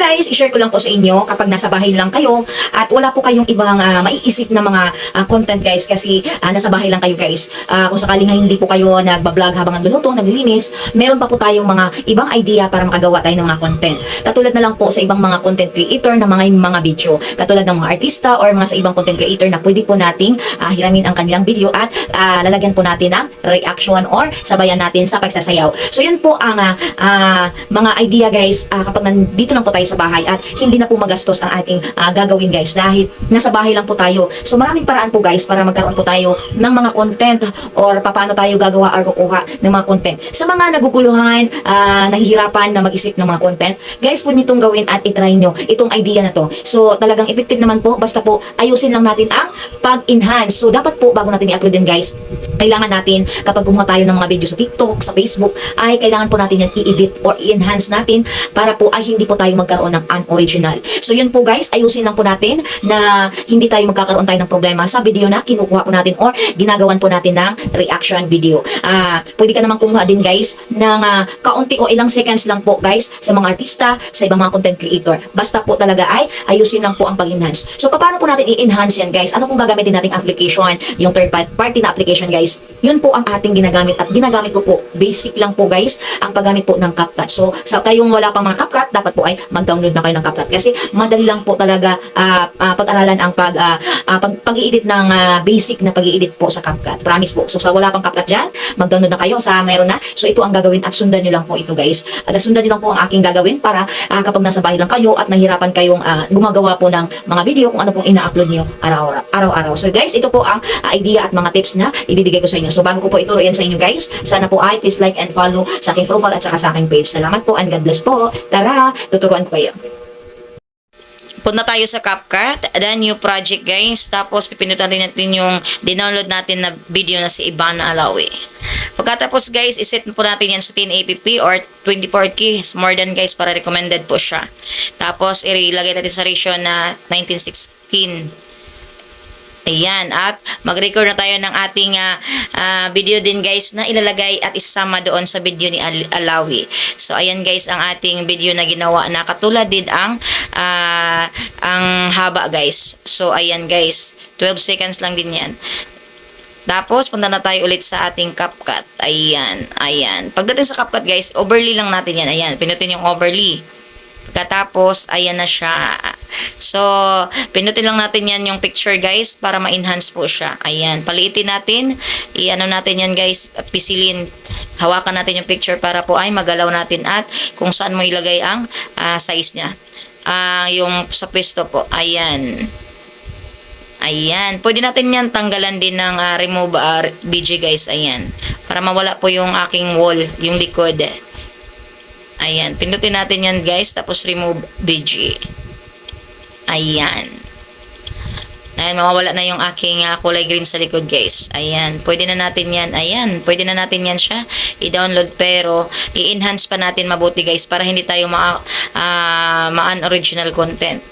guys, i-share ko lang po sa inyo kapag nasa bahay lang kayo at wala po kayong ibang maiisip na mga content guys kasi nasa bahay lang kayo guys. Kung sakaling nga hindi po kayo nagbablog habang nagluluto, naglilinis, meron pa po tayong mga ibang idea para makagawa tayo ng mga content. Katulad na lang po sa ibang mga content creator na mga video. Katulad ng mga artista or mga sa ibang content creator na pwede po nating hiramin ang kanilang video at lalagyan po natin ng reaction or sabayan natin sa pagsasayaw. So yun po ang mga idea guys kapag nandito lang po tayo sa bahay at hindi na po magastos ang ating gagawin guys dahil nasa bahay lang po tayo. So maraming paraan po guys para magkaroon po tayo ng mga content or paano tayo gagawa or kukuha ng mga content. Sa mga naguguluhan, nahihirapan na mag-isip ng mga content, guys po nitong gawin at itry nyo itong idea na to. So talagang effective naman po, basta po ayusin lang natin ang pag-enhance. So dapat po bago natin i-upload din guys, kailangan natin kapag gumawa tayo ng mga video sa TikTok, sa Facebook, ay kailangan po natin yan i-edit or i-enhance natin para po ay hindi po tayo magkaroon ng unoriginal. So yun po guys, ayusin lang po natin na hindi tayo magkakaroon tayo ng problema sa video na kinukuha po natin or ginagawan po natin ng reaction video. Pwede ka naman kumuha din guys ng kaunti o ilang seconds lang po guys sa mga artista, sa ibang mga content creator. Basta po talaga ay ayusin lang po ang pag-enhance. So paano po natin i-enhance yan guys? Ano pong gagamitin nating application? Yung third party na application guys. Yun po ang ating ginagamit at ginagamit ko po. Basic lang po guys ang paggamit po ng CapCut. So sa kayong wala pang mga CapCut, dapat po ay mag-download na kayo ng CapCut kasi madali lang po talaga pag-aralan ang pag-i-edit ng basic na pag-i-edit po sa CapCut. Promise po. So sa wala pang CapCut dyan, mag-download na kayo sa meron na. So ito ang gagawin at sundan nyo lang po ito guys. At sundan nyo lang po ang aking gagawin para kapag nasa bahay lang kayo at nahirapan kayong gumagawa po ng mga video kung ano pong ina-upload nyo araw-araw. So guys, ito po ang idea at mga tips na ibibigay ko sa inyo. So bago ko po ituruan sa inyo guys, sana po ay please like and follow sa aking profile at saka sa aking page. Salamat po and God bless po. Tara, tuturuan ko kayo. Punta tayo sa CapCut, then new project guys, tapos pipindutan natin yung dinownload natin na video na si Ivana Alawi. Pagkatapos guys, iset po natin yan sa 1080p or 24K, more than guys para recommended po siya. Tapos ilagay natin sa ratio na 19:16. Ayan, at mag-record na tayo ng ating video din guys na ilalagay at isama doon sa video ni Alawi. So ayan guys ang ating video na ginawa na katulad din ang haba guys. So ayan guys, 12 seconds lang din yan. Tapos punta na tayo ulit sa ating CapCut. Ayan, ayan. Pagdating sa CapCut guys, overlay lang natin yan. Ayan, pinutin yung overlay. Pagkatapos, ayan na siya. So, pinutin lang natin yan yung picture guys para ma-enhance po siya. Ayan, paliitin natin. I-ano natin yan guys, pisilin. Hawakan natin yung picture para po ay magalaw natin at kung saan mo ilagay ang size niya. Yung sa pwesto po. Ayan. Ayan. Pwede natin yan tanggalan din ng remove BG guys. Ayan. Para mawala po yung aking wall, yung likod. Ayan, pindutin natin yan guys, tapos remove BG. Ayan. Ayan, mawawala na yung aking kulay green sa likod guys. Ayan, pwede na natin yan. Ayan, pwede na natin yan siya i-download pero i-enhance pa natin mabuti guys para hindi tayo ma-original content.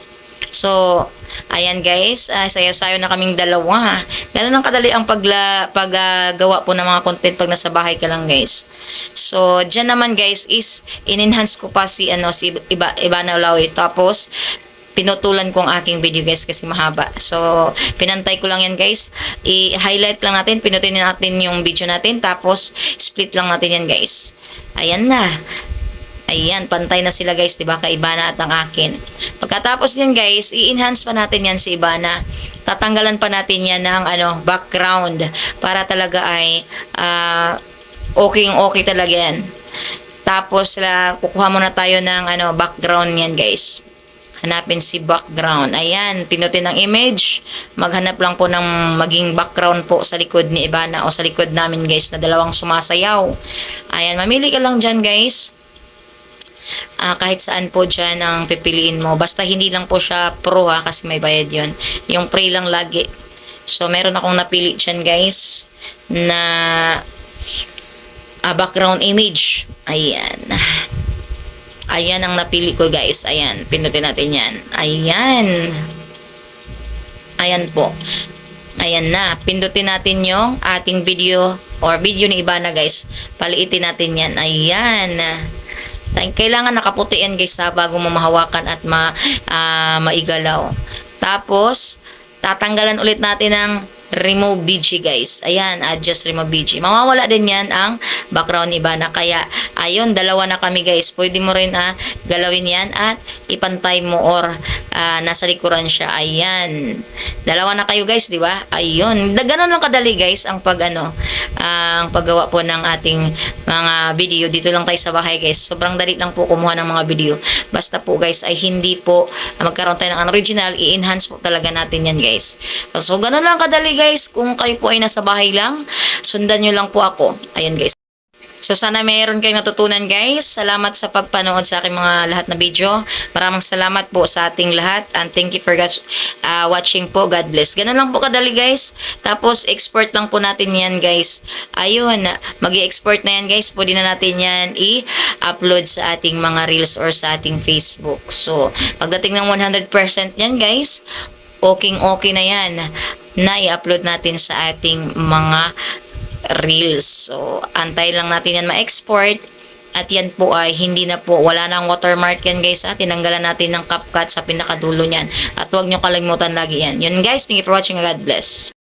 So, ayan guys, sayo-sayo na kaming dalawa. Ganun ang kadali ang paggawa po ng mga content pag nasa bahay ka lang guys. So, dyan naman guys is in-enhance ko pa si Ivana Alawi. Tapos, pinutulan ko ang aking video guys kasi mahaba. So, pinantay ko lang yan guys. I-highlight lang natin, pinutin natin yung video natin. Tapos, split lang natin yan guys. Ayan na. Ayan, pantay na sila guys, diba? Kay Ivana at ang akin. Pagkatapos yan guys, i-enhance pa natin yan si Ivana. Tatanggalan pa natin yan ng background para talaga ay okay talaga yan. Tapos kukuha muna tayo ng background yan guys. Hanapin si background. Ayan, pinutin ng image. Maghanap lang po ng maging background po sa likod ni Ivana o sa likod namin guys na dalawang sumasayaw. Ayan, mamili ka lang dyan guys. Kahit saan po dyan ang pipiliin mo. Basta hindi lang po siya pro kasi may bayad yun. Yung pre lang lagi. So, meron akong napili dyan guys na background image. Ayan. Ayan ang napili ko guys. Ayan. Pinutin natin yan. Ayan. Ayan po. Ayan na. Pindutin natin yung ating video or video ni Ivana guys. Paliitin natin yan. Ayan. Kailangan nakaputi yan guys ha, bago mo mahawakan at maigalaw. Tapos, tatanggalan ulit natin ng remove BG guys. Ayan, adjust remove BG. Mawawala din yan ang background iba na. Kaya, ayun, dalawa na kami guys. Pwede mo rin galawin yan at ipantay mo or nasa likuran siya. Ayan. Dalawa na kayo guys, di ba? Ayun. Ganun lang kadali guys ang ang paggawa po ng ating mga video. Dito lang tayo sa bahay guys. Sobrang dali lang po kumuha ng mga video. Basta po guys ay hindi po magkaroon tayo ng original. I-enhance po talaga natin yan guys. So, ganun lang kadali guys. Kung kayo po ay nasa bahay lang, sundan nyo lang po ako. Ayan guys. So, sana mayroon kayong natutunan guys. Salamat sa pagpanood sa aking mga lahat na video. Maraming salamat po sa ating lahat. And thank you for watching po. God bless. Ganun lang po kadali guys. Tapos, export lang po natin yan guys. Ayun, mag-i-export na yan guys. Pwede na natin yan i-upload sa ating mga reels or sa ating Facebook. So, pagdating ng 100% yan guys, okay na yan na i-upload natin sa ating mga reels. So, antay lang natin yan ma-export. At yan po ay hindi na po, wala nang watermark yan guys. Tinanggalan natin ng CapCut sa pinakadulo niyan. At huwag nyo kalimutan lagi yan. Yun guys, thank you for watching. God bless.